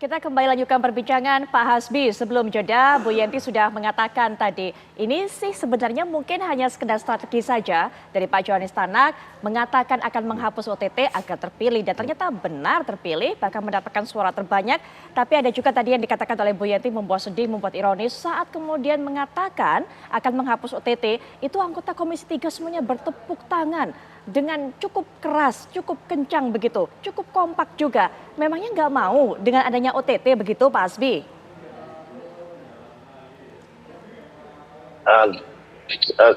Kita kembali lanjutkan perbincangan Pak Hasbi. Sebelum jeda, Bu Yenti sudah mengatakan tadi, ini sih sebenarnya mungkin hanya sekedar strategi saja dari Pak Johanis Tanak mengatakan akan menghapus OTT agar terpilih. Dan ternyata benar terpilih, bahkan mendapatkan suara terbanyak. Tapi ada juga tadi yang dikatakan oleh Bu Yenti membuat sedih, membuat ironis saat kemudian mengatakan akan menghapus OTT, itu anggota Komisi 3 semuanya bertepuk tangan dengan cukup keras, cukup kencang begitu, cukup kompak juga. Memangnya nggak mau dengan adanya OTT begitu Pak Hasbi?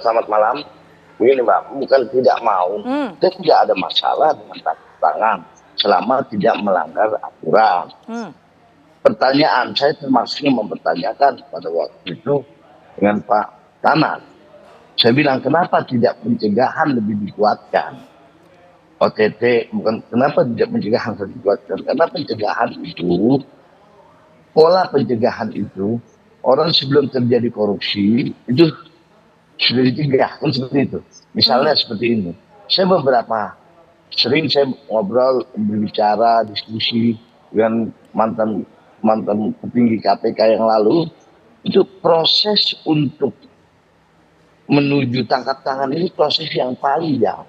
Selamat malam. Begini Mbak, bukan tidak mau, dan tidak ada masalah dengan tangan selama tidak melanggar aturan. Pertanyaan saya termasuknya mempertanyakan pada waktu itu dengan Pak Tanak. Saya bilang kenapa tidak pencegahan lebih dikuatkan? OTT bukan kenapa tidak pencegahan lebih dikuatkan? Karena pencegahan itu, pola pencegahan itu, orang sebelum terjadi korupsi itu sudah dicegah, kan seperti itu. Misalnya seperti ini. Saya sering saya ngobrol, berbicara, diskusi dengan mantan petinggi KPK yang lalu, itu proses untuk menuju tangkap tangan ini proses yang panjang.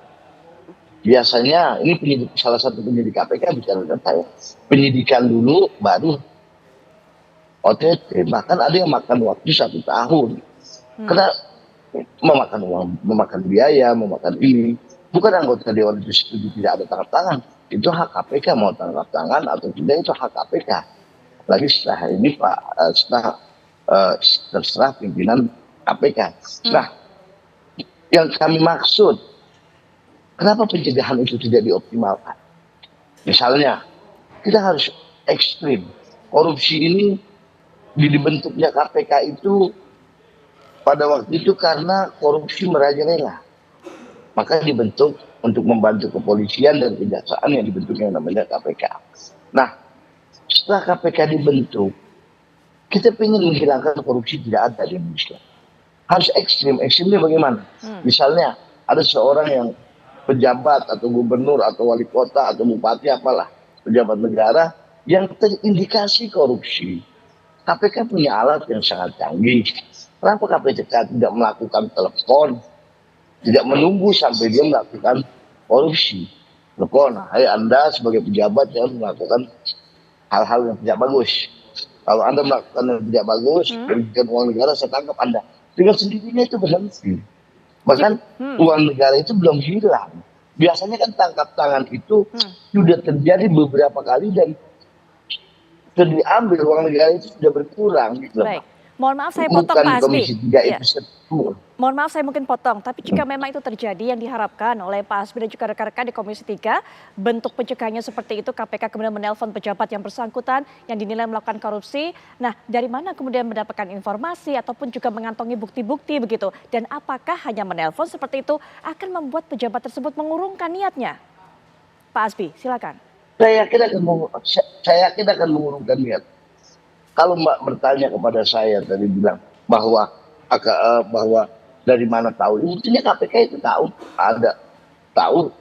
Biasanya ini salah satu penyidik KPK bicara dengan saya. Penyidikan dulu baru OTT. Bahkan ada yang makan waktu 1 tahun. Karena memakan uang, memakan biaya, memakan ini. Bukan anggota Dewan itu setuju tidak ada tangkap tangan. Itu hak KPK mau tangkap tangan atau tidak itu hak KPK. Lagi setelah ini terserah pimpinan KPK. Nah, yang kami maksud, kenapa pencegahan itu tidak dioptimalkan? Misalnya, kita harus ekstrim. Korupsi ini dibentuknya KPK itu pada waktu itu karena korupsi merajalela. Maka dibentuk untuk membantu kepolisian dan kejaksaan yang dibentuk yang namanya KPK. Nah, setelah KPK dibentuk, kita ingin menghilangkan korupsi tidak ada di Indonesia. Harus ekstrim. Ekstrimnya bagaimana? Misalnya ada seorang yang pejabat atau gubernur atau wali kota atau bupati apalah, pejabat negara yang terindikasi korupsi. KPK punya alat yang sangat canggih. Kenapa KPK tidak melakukan telepon, tidak menunggu sampai dia melakukan korupsi? Telepon, hai Anda sebagai pejabat yang melakukan hal-hal yang tidak bagus. Kalau Anda melakukan yang tidak bagus, merugikan uang negara, saya tangkap Anda. Dengan sendirinya itu berhenti. Bahkan uang negara itu belum hilang. Biasanya kan tangkap tangan itu sudah terjadi beberapa kali dan sudah diambil uang negara itu sudah berkurang. Gitu. Baik. Mohon maaf saya potong Pak Hasbi. Komisi 3 itu setuju. Mohon maaf saya mungkin potong, tapi jika memang itu terjadi yang diharapkan oleh Pak Hasbi dan juga rekan-rekan di Komisi 3, bentuk pencegahannya seperti itu, KPK kemudian menelpon pejabat yang bersangkutan yang dinilai melakukan korupsi. Nah, dari mana kemudian mendapatkan informasi ataupun juga mengantongi bukti-bukti begitu? Dan apakah hanya menelpon seperti itu akan membuat pejabat tersebut mengurungkan niatnya? Pak Hasbi, silakan. Saya yakin akan mengurungkan niat. Kalau Mbak bertanya kepada saya tadi bilang bahwa dari mana tahu, intinya KPK itu tahu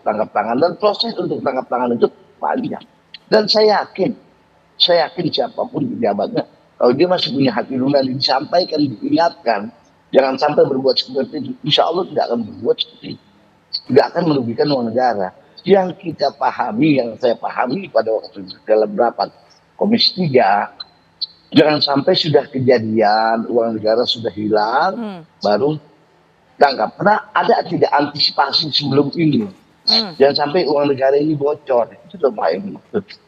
tangkap tangan dan proses untuk tangkap tangan itu panjang. Dan saya yakin siapapun pejabatnya, kalau dia masih punya hati nurani disampaikan, diingatkan, jangan sampai berbuat seperti itu. Insya Allah tidak akan berbuat seperti itu, tidak akan merugikan uang negara. Yang kita pahami, yang saya pahami pada waktu itu dalam rapat Komisi 3. Jangan sampai sudah kejadian, uang negara sudah hilang, baru tangkap. Karena ada tidak antisipasi sebelum ini. Jangan sampai uang negara ini bocor. Itu lumayan maksud.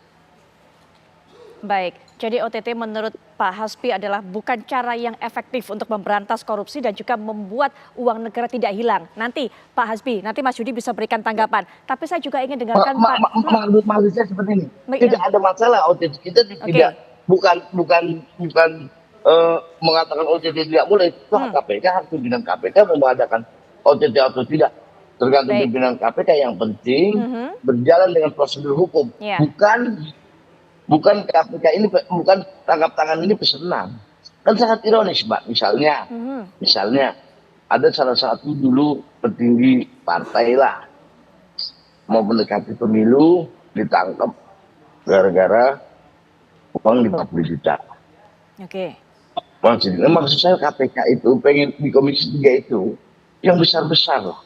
Baik, jadi OTT menurut Pak Hasbi adalah bukan cara yang efektif untuk memberantas korupsi dan juga membuat uang negara tidak hilang. Nanti Pak Hasbi, nanti Mas Yudi bisa berikan tanggapan. Tapi saya juga ingin dengarkan Pak. Maksud saya seperti ini, tidak ada masalah OTT kita tidak. Bukan mengatakan OTT tidak boleh. Itu KPK, harus pimpinan KPK mengadakan OTT atau tidak. Tergantung pimpinan KPK. Yang penting berjalan dengan prosedur hukum. Bukan KPK ini, bukan tangkap tangan ini pesanan. Kan sangat ironis, Mbak. Misalnya ada salah satu dulu petinggi partai lah mau mendekati pemilu, ditangkap gara-gara uang 50 juta. Oke. Maksud saya KPK itu pengen di Komisi 3 itu yang besar-besar lah.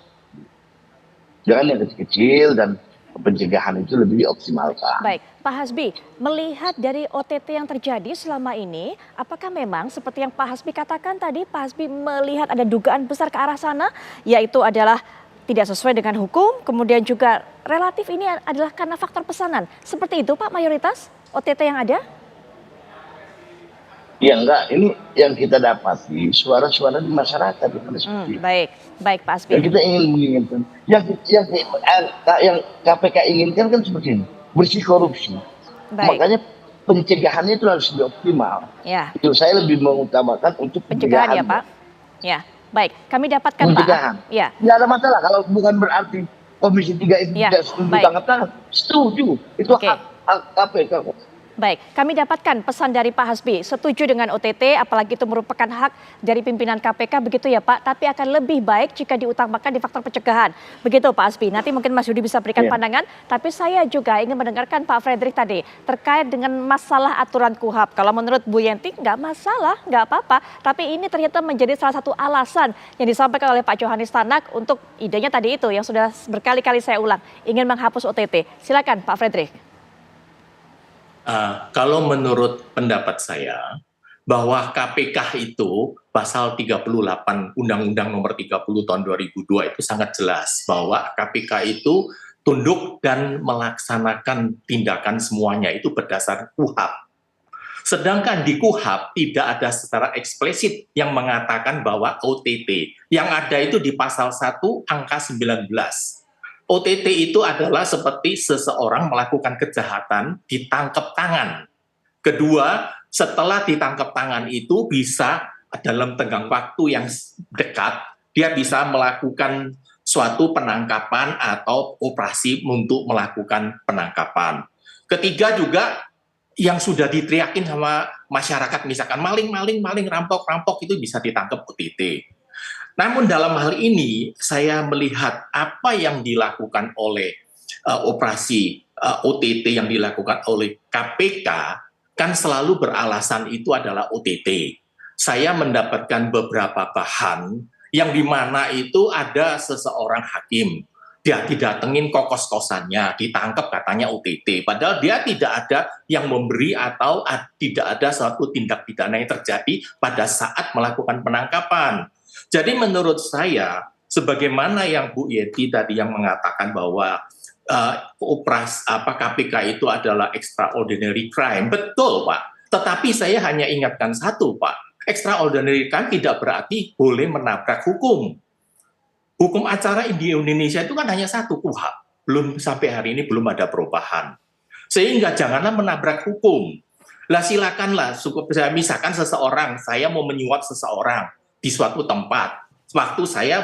Jangan yang kecil-kecil dan pencegahan itu lebih dioptimalkan. Baik, Pak Hasbi, melihat dari OTT yang terjadi selama ini, apakah memang seperti yang Pak Hasbi katakan tadi, Pak Hasbi melihat ada dugaan besar ke arah sana, yaitu adalah tidak sesuai dengan hukum, kemudian juga relatif ini adalah karena faktor pesanan. Seperti itu Pak, mayoritas OTT yang ada? Ya enggak, ini yang kita dapati suara-suara di masyarakat itu seperti itu. Baik, baik Pak Hasbi. Yang kita ingin menginginkan, yang KPK inginkan kan seperti ini, bersih korupsi. Baik. Makanya pencegahannya itu harus lebih optimal. Ya. Itu saya lebih mengutamakan untuk Pencegahan ya Pak. Ya, baik. Kami dapatkan pencegahan. Pak. Ya. Nggak ada masalah kalau bukan berarti Komisi 3 itu Ya, tidak setuju baik. tangkap tangan. Setuju. Itu Oke. hak KPK kok. Baik, kami dapatkan pesan dari Pak Hasbi, setuju dengan OTT, apalagi itu merupakan hak dari pimpinan KPK, begitu ya Pak, tapi akan lebih baik jika diutamakan di faktor pencegahan. Begitu Pak Hasbi, nanti mungkin Mas Yudi bisa berikan pandangan, tapi saya juga ingin mendengarkan Pak Fredrik tadi, terkait dengan masalah aturan KUHP. Kalau menurut Bu Yenti, nggak masalah, nggak apa-apa, tapi ini ternyata menjadi salah satu alasan yang disampaikan oleh Pak Johanis Tanak untuk idenya tadi itu, yang sudah berkali-kali saya ulang, ingin menghapus OTT. Silakan Pak Fredrik. Kalau menurut pendapat saya, bahwa KPK itu pasal 38 Undang-Undang nomor 30 tahun 2002 itu sangat jelas bahwa KPK itu tunduk dan melaksanakan tindakan semuanya itu berdasar KUHP. Sedangkan di KUHP tidak ada secara eksplisit yang mengatakan bahwa OTT. Yang ada itu di pasal 1 angka 19. OTT itu adalah seperti seseorang melakukan kejahatan ditangkap tangan. Kedua, setelah ditangkap tangan itu bisa dalam tenggang waktu yang dekat, dia bisa melakukan suatu penangkapan atau operasi untuk melakukan penangkapan. Ketiga juga yang sudah diteriakin sama masyarakat, misalkan maling, rampok itu bisa ditangkap OTT. Namun dalam hal ini saya melihat apa yang dilakukan oleh operasi OTT yang dilakukan oleh KPK kan selalu beralasan itu adalah OTT. Saya mendapatkan beberapa bahan yang dimana itu ada seseorang hakim, dia didatengin kos-kosannya, ditangkap katanya OTT, padahal dia tidak ada yang memberi atau tidak ada suatu tindak pidana yang terjadi pada saat melakukan penangkapan. Jadi menurut saya, sebagaimana yang Bu Yeti tadi yang mengatakan bahwa KPK itu adalah extraordinary crime, betul Pak. Tetapi saya hanya ingatkan satu Pak, extraordinary crime tidak berarti boleh menabrak hukum. Hukum acara di Indonesia itu kan hanya satu, KUHP. Belum sampai hari ini belum ada perubahan. Sehingga janganlah menabrak hukum. Lah silakanlah, misalkan saya mau menyuap seseorang di suatu tempat. Waktu saya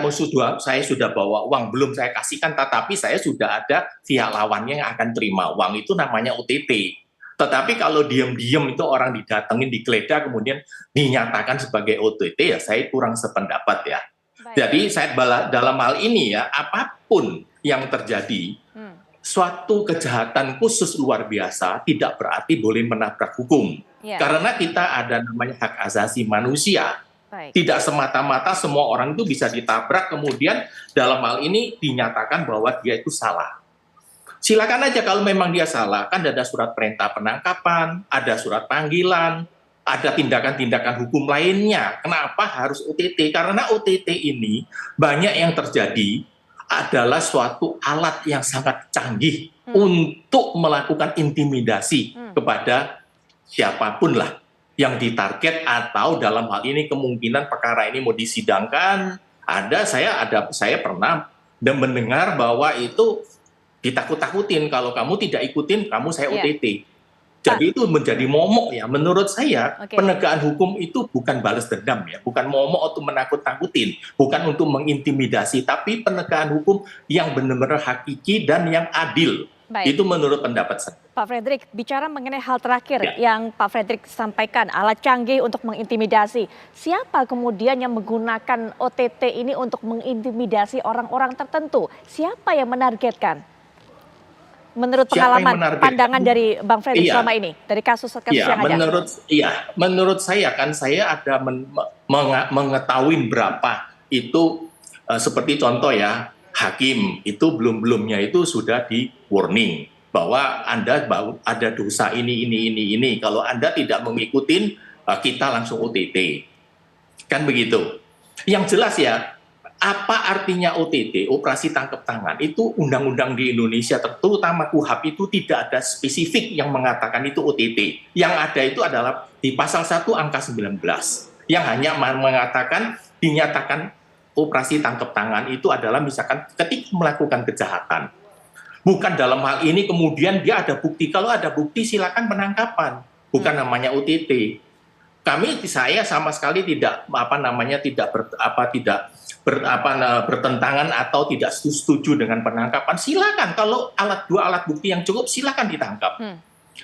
sudah bawa uang, belum saya kasihkan, tetapi saya sudah ada pihak lawannya yang akan terima uang, itu namanya OTT. Tetapi kalau diam-diam itu orang didatengin, digeledah, kemudian dinyatakan sebagai OTT, ya saya kurang sependapat ya. Baik. Jadi saya dalam hal ini ya, apapun yang terjadi, suatu kejahatan khusus luar biasa tidak berarti boleh menabrak hukum. Karena kita ada namanya hak asasi manusia. Baik. Tidak semata-mata semua orang itu bisa ditabrak, kemudian dalam hal ini dinyatakan bahwa dia itu salah. Silakan aja kalau memang dia salah, kan ada surat perintah penangkapan, ada surat panggilan, ada tindakan-tindakan hukum lainnya. Kenapa harus OTT? Karena OTT ini banyak yang terjadi adalah suatu alat yang sangat canggih untuk melakukan intimidasi kepada siapapun lah yang ditarget, atau dalam hal ini kemungkinan perkara ini mau disidangkan, saya pernah mendengar bahwa itu ditakut-takutin, kalau kamu tidak ikutin kamu saya OTT. Jadi itu menjadi momok ya. Menurut saya penegakan hukum itu bukan balas dendam ya, bukan momok untuk menakut-takutin, bukan untuk mengintimidasi, tapi penegakan hukum yang benar-benar hakiki dan yang adil. Baik. Itu menurut pendapat saya. Pak Fredrik, bicara mengenai hal terakhir yang Pak Fredrik sampaikan, alat canggih untuk mengintimidasi. Siapa kemudian yang menggunakan OTT ini untuk mengintimidasi orang-orang tertentu? Siapa yang menargetkan? menurut Siapa yang pengalaman, menargetkan? pandangan dari Bang Fredrik Iya. selama ini, dari kasus-kasus Ya, yang ada? menurut saya kan saya ada mengetahui berapa itu seperti contoh ya, hakim itu belum-belumnya itu sudah di warning bahwa Anda ada dosa ini. Kalau Anda tidak mengikuti kita langsung OTT. Kan begitu. Yang jelas ya, apa artinya OTT, operasi tangkap tangan, itu undang-undang di Indonesia, terutama KUHP itu tidak ada spesifik yang mengatakan itu OTT. Yang ada itu adalah di pasal 1 angka 19, yang hanya mengatakan, dinyatakan operasi tangkap tangan itu adalah misalkan ketika melakukan kejahatan. Bukan dalam hal ini kemudian dia ada bukti, kalau ada bukti silakan penangkapan, bukan namanya OTT. Saya sama sekali tidak bertentangan atau tidak setuju dengan penangkapan. Silakan, kalau dua alat bukti yang cukup silakan ditangkap.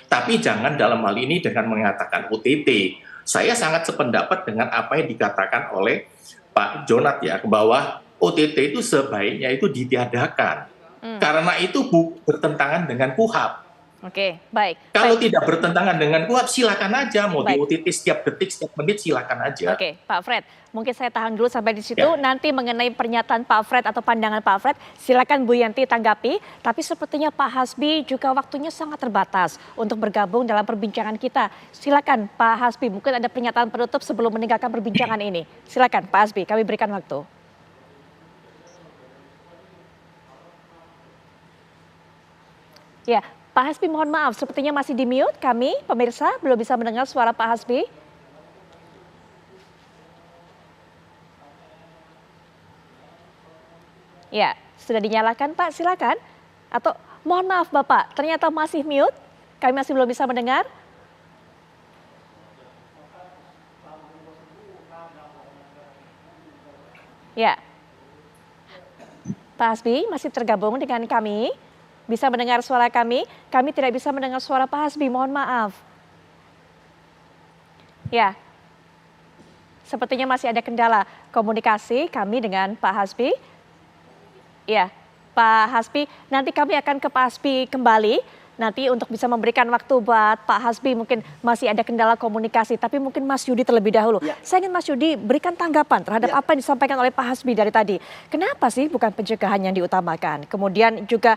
Tapi jangan dalam hal ini dengan mengatakan OTT. Saya sangat sependapat dengan apa yang dikatakan oleh Pak Jonat ya, bahwa OTT itu sebaiknya itu ditiadakan. Karena itu bertentangan dengan KUHP. Oke, baik. Kalau tidak bertentangan dengan KUHP, silakan aja. Mau di Baik. OTT setiap detik, setiap menit, silakan aja. Oke, Pak Fred, mungkin saya tahan dulu sampai di situ. Nanti mengenai pernyataan Pak Fred atau pandangan Pak Fred, silakan Bu Yanti tanggapi. Tapi sepertinya Pak Hasbi juga waktunya sangat terbatas untuk bergabung dalam perbincangan kita. Silakan Pak Hasbi, mungkin ada pernyataan penutup sebelum meninggalkan perbincangan ini. Silakan Pak Hasbi, kami berikan waktu. Ya, Pak Hasbi mohon maaf, sepertinya masih di mute. Kami, pemirsa, belum bisa mendengar suara Pak Hasbi. Ya, sudah dinyalakan Pak, silakan. Atau mohon maaf Bapak, ternyata masih mute. Kami masih belum bisa mendengar. Ya, Pak Hasbi masih tergabung dengan kami. Bisa mendengar suara kami tidak bisa mendengar suara Pak Hasbi, mohon maaf. Ya, sepertinya masih ada kendala komunikasi kami dengan Pak Hasbi. Ya, Pak Hasbi, nanti kami akan ke Pak Hasbi kembali. Nanti untuk bisa memberikan waktu buat Pak Hasbi, mungkin masih ada kendala komunikasi. Tapi mungkin Mas Yudi terlebih dahulu. Ya. Saya ingin Mas Yudi berikan tanggapan terhadap apa yang disampaikan oleh Pak Hasbi dari tadi. Kenapa sih bukan pencegahan yang diutamakan? Kemudian juga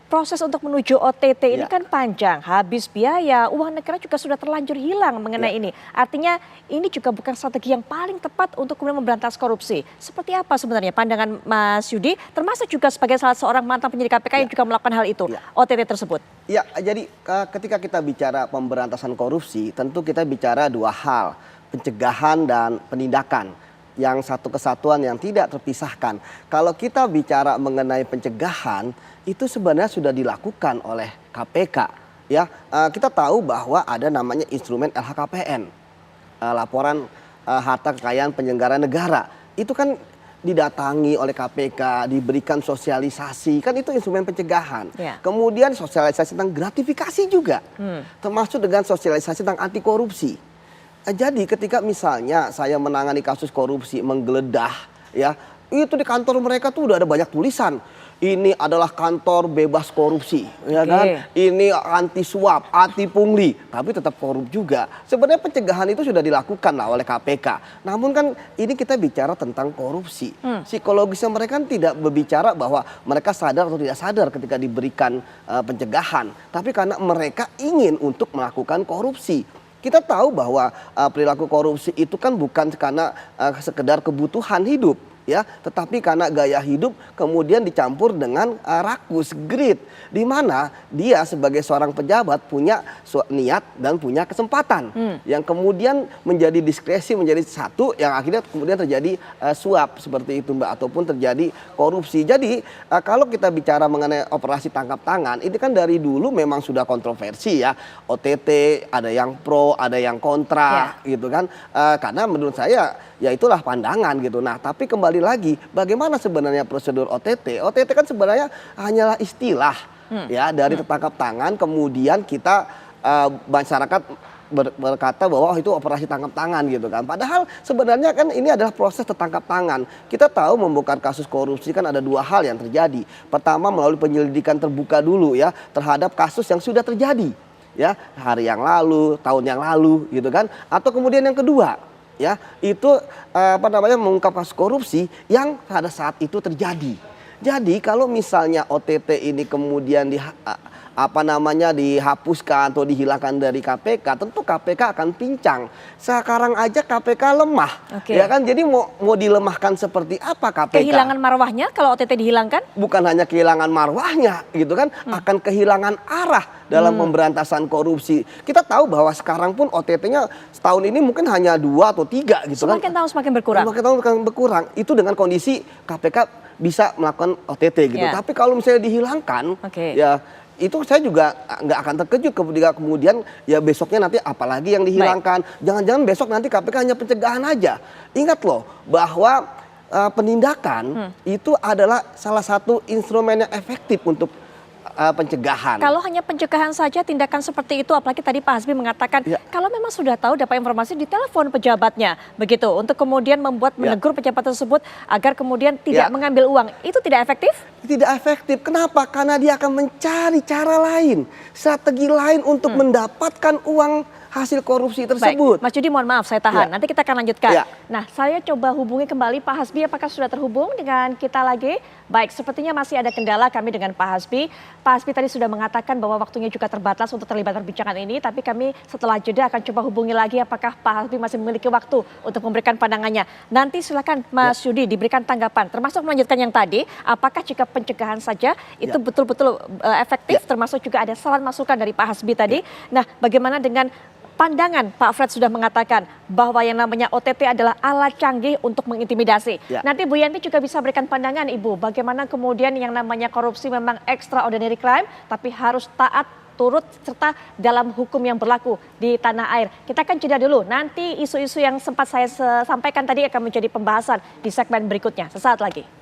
proses untuk menuju OTT ini kan panjang, habis biaya, uang negara juga sudah terlanjur hilang mengenai ini. Artinya ini juga bukan strategi yang paling tepat untuk kemudian memberantas korupsi. Seperti apa sebenarnya pandangan Mas Yudi, termasuk juga sebagai salah seorang mantan penyidik KPK yang juga melakukan hal itu, OTT tersebut? Ya, jadi ketika kita bicara pemberantasan korupsi, tentu kita bicara dua hal, pencegahan dan penindakan. Yang satu kesatuan yang tidak terpisahkan. Kalau kita bicara mengenai pencegahan, itu sebenarnya sudah dilakukan oleh KPK. Ya, kita tahu bahwa ada namanya instrumen LHKPN, laporan harta kekayaan penyelenggara negara. Itu kan didatangi oleh KPK, diberikan sosialisasi, kan itu instrumen pencegahan. Ya. Kemudian sosialisasi tentang gratifikasi juga, termasuk dengan sosialisasi tentang anti korupsi. Jadi ketika misalnya saya menangani kasus korupsi menggeledah ya, itu di kantor mereka tuh udah ada banyak tulisan. Ini adalah kantor bebas korupsi, ya kan? Ini anti suap, anti pungli, tapi tetap korup juga. Sebenarnya pencegahan itu sudah dilakukan lah oleh KPK. Namun kan ini kita bicara tentang korupsi. Psikologisnya mereka kan tidak berbicara bahwa mereka sadar atau tidak sadar ketika diberikan pencegahan. Tapi karena mereka ingin untuk melakukan korupsi. Kita tahu bahwa perilaku korupsi itu kan bukan karena sekedar kebutuhan hidup. Ya, tetapi karena gaya hidup kemudian dicampur dengan rakus, greed, di mana dia sebagai seorang pejabat punya niat dan punya kesempatan yang kemudian menjadi diskresi, menjadi satu yang akhirnya kemudian terjadi suap seperti itu Mbak, ataupun terjadi korupsi. Jadi kalau kita bicara mengenai operasi tangkap tangan, ini kan dari dulu memang sudah kontroversi ya, OTT ada yang pro, ada yang kontra gitu kan, karena menurut saya ya itulah pandangan gitu. Nah, tapi kembali lagi, bagaimana sebenarnya prosedur OTT? OTT kan sebenarnya hanyalah istilah ya dari tertangkap tangan, kemudian kita masyarakat berkata bahwa itu operasi tangkap tangan gitu kan. Padahal sebenarnya kan ini adalah proses tertangkap tangan. Kita tahu membongkar kasus korupsi kan ada dua hal yang terjadi. Pertama melalui penyelidikan terbuka dulu ya terhadap kasus yang sudah terjadi ya hari yang lalu, tahun yang lalu gitu kan. Atau kemudian yang kedua ya itu mengungkap kasus korupsi yang pada saat itu terjadi. Jadi kalau misalnya OTT ini kemudian dihapuskan atau dihilangkan dari KPK, tentu KPK akan pincang. Sekarang aja KPK lemah, ya kan? Jadi mau dilemahkan seperti apa KPK? Kehilangan marwahnya kalau OTT dihilangkan? Bukan hanya kehilangan marwahnya, gitu kan? Akan kehilangan arah dalam pemberantasan korupsi. Kita tahu bahwa sekarang pun OTT-nya setahun ini mungkin hanya 2 atau 3 gitu Semakin tahun semakin berkurang. Semakin tahun semakin berkurang. Itu dengan kondisi KPK bisa melakukan OTT gitu. Ya. Tapi kalau misalnya dihilangkan, ya itu saya juga nggak akan terkejut ketika kemudian ya besoknya nanti apalagi yang dihilangkan. Jangan-jangan besok nanti KPK hanya pencegahan aja. Ingat loh bahwa penindakan itu adalah salah satu instrumen yang efektif untuk pencegahan. Kalau hanya pencegahan saja tindakan seperti itu, apalagi tadi Pak Hasbi mengatakan kalau memang sudah tahu dapat informasi ditelepon pejabatnya begitu untuk kemudian membuat menegur pejabat tersebut agar kemudian tidak mengambil uang, itu tidak efektif? Tidak efektif. Kenapa? Karena dia akan mencari cara lain, strategi lain untuk mendapatkan uang hasil korupsi tersebut. Baik, Mas Yudi mohon maaf saya tahan, nanti kita akan lanjutkan. Ya. Nah saya coba hubungi kembali Pak Hasbi, apakah sudah terhubung dengan kita lagi? Baik, sepertinya masih ada kendala kami dengan Pak Hasbi. Pak Hasbi tadi sudah mengatakan bahwa waktunya juga terbatas untuk terlibat perbincangan ini, tapi kami setelah jeda akan coba hubungi lagi apakah Pak Hasbi masih memiliki waktu untuk memberikan pandangannya. Nanti silakan Mas Yudi diberikan tanggapan, termasuk melanjutkan yang tadi, apakah jika pencegahan saja itu betul-betul efektif, termasuk juga ada saran masukan dari Pak Hasbi tadi. Nah bagaimana dengan pandangan Pak Fred sudah mengatakan bahwa yang namanya OTT adalah alat canggih untuk mengintimidasi. Nanti Bu Yanti juga bisa berikan pandangan Ibu, bagaimana kemudian yang namanya korupsi memang extraordinary crime, tapi harus taat turut serta dalam hukum yang berlaku di tanah air. Kita akan jeda dulu, nanti isu-isu yang sempat saya sampaikan tadi akan menjadi pembahasan di segmen berikutnya. Sesaat lagi.